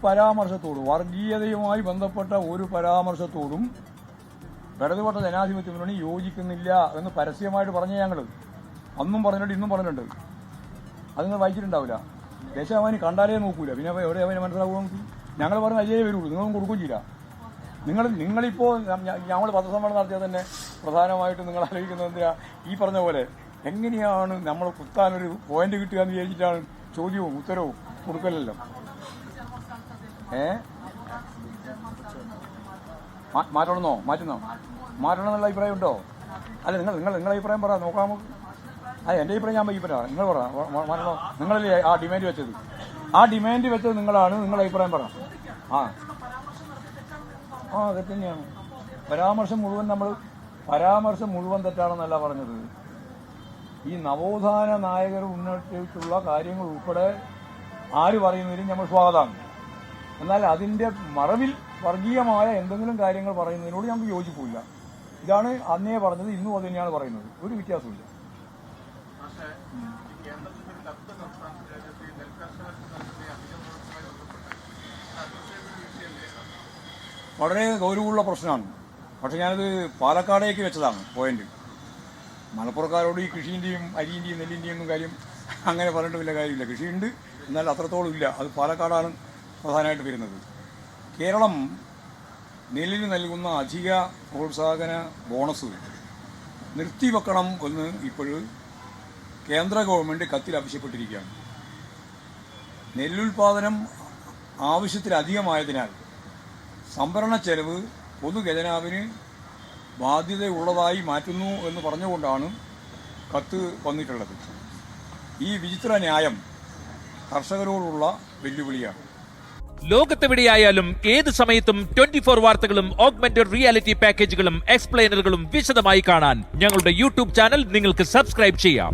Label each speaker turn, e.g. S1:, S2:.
S1: പരാമർശത്തോടും വർഗീയതയുമായി ബന്ധപ്പെട്ട ഒരു പരാമർശത്തോടും ഇടതുപക്ഷ ജനാധിപത്യ മുന്നണി യോജിക്കുന്നില്ല എന്ന് പരസ്യമായിട്ട് പറഞ്ഞ ഞങ്ങൾ അന്നും പറഞ്ഞിട്ടുണ്ട് ഇന്നും പറഞ്ഞിട്ടുണ്ട്. അത് നിങ്ങൾ വായിച്ചിട്ടുണ്ടാവില്ല. ദേശാഭിമാനി കണ്ടാലേ നോക്കൂല, പിന്നെ എവിടെ അവന് മനസ്സിലാവുക? ഞങ്ങൾ പറഞ്ഞ അജയേ വരുള്ളൂ, നിങ്ങളൊന്നും കൊടുക്കുകയും ചെയ്യില്ല. നിങ്ങളിപ്പോൾ ഞങ്ങൾ പത്രസമ്മേളനം നടത്തിയാൽ തന്നെ പ്രധാനമായിട്ടും നിങ്ങൾ ആലോചിക്കുന്നത് എന്തിനാ? ഈ പറഞ്ഞ പോലെ എങ്ങനെയാണ് നമ്മൾ കുത്താനൊരു പോയിന്റ് കിട്ടുക എന്ന് വിചാരിച്ചിട്ടാണ് ചോദ്യവും ഉത്തരവും കൊടുക്കലല്ലോ. മാറ്റണമെന്നോ മാറ്റണം എന്നുള്ള അഭിപ്രായം ഉണ്ടോ? അല്ല, നിങ്ങളുടെ അഭിപ്രായം പറ, നോക്കാം. എൻ്റെ അഭിപ്രായം ഞാൻ പറയാം, നിങ്ങൾ പറ. മാറ്റണോ? നിങ്ങളല്ലേ ആ ഡിമാൻഡ് വെച്ചത്? ആ ഡിമാൻഡ് വെച്ചത് നിങ്ങളാണ്. നിങ്ങളുടെ അഭിപ്രായം പറ. അതൊക്കെ തന്നെയാണ്. പരാമർശം മുഴുവൻ തെറ്റാണെന്നല്ല പറഞ്ഞത്. ഈ നവോത്ഥാന നായകർ ഉന്നയിച്ചിട്ടുള്ള കാര്യങ്ങൾ ഉൾപ്പെടെ ആര് പറയുന്നതിനും നമ്മൾ സ്വാഗതമാണ്. എന്നാൽ അതിന്റെ മറവിൽ വർഗീയമായ എന്തെങ്കിലും കാര്യങ്ങൾ പറയുന്നതിനോട് ഞങ്ങൾക്ക് യോജിപ്പില്ല. ഇതാണ് അന്നേ പറഞ്ഞത്, ഇന്നും അത് തന്നെയാണ് പറയുന്നത്. ഒരു വ്യത്യാസമില്ല. വളരെ ഗൗരവമുള്ള പ്രശ്നമാണ്. പക്ഷെ ഞാനത് പാലക്കാടേക്ക് വെച്ചതാണ് പോയിന്റ്. മലപ്പുറക്കാരോട് ഈ കൃഷിൻ്റെയും അരിൻ്റെയും നെല്ലിൻ്റെയും ഒന്നും കാര്യം അങ്ങനെ പറഞ്ഞിട്ട് വലിയ കാര്യമില്ല. കൃഷിയുണ്ട്, എന്നാൽ അത്രത്തോളം ഇല്ല. അത് പാലക്കാടാണ് പ്രധാനമായിട്ട് വരുന്നത്. കേരളം നെല്ലിന് നൽകുന്ന അധിക പ്രോത്സാഹന ബോണസ് നിർത്തിവെക്കണം എന്ന് ഇപ്പോൾ കേന്ദ്ര ഗവൺമെൻറ് കത്തിൽ ആവശ്യപ്പെട്ടിരിക്കുകയാണ്. നെല്ലുൽപാദനം ആവശ്യത്തിലധികമായതിനാൽ സംഭരണ ചെലവ് പൊതുഖജനാവിന് ബാധ്യതയുള്ളതായി മാറ്റുന്നു എന്ന് പറഞ്ഞുകൊണ്ടാണ് കത്ത് വന്നിട്ടുള്ളത്. ഈ വിചിത്ര ന്യായം കർഷകരോടുള്ള വെല്ലുവിളിയാണ്.
S2: ലോകത്തെവിടെയായാലും ഏത് സമയത്തും 24 വാർത്തകളും ഓഗ്മെന്റഡ് റിയാലിറ്റി പാക്കേജുകളും എക്സ്പ്ലെയിനറുകളും വിശദമായി കാണാൻ ഞങ്ങളുടെ യൂട്യൂബ് ചാനൽ നിങ്ങൾക്ക് സബ്സ്ക്രൈബ് ചെയ്യാം.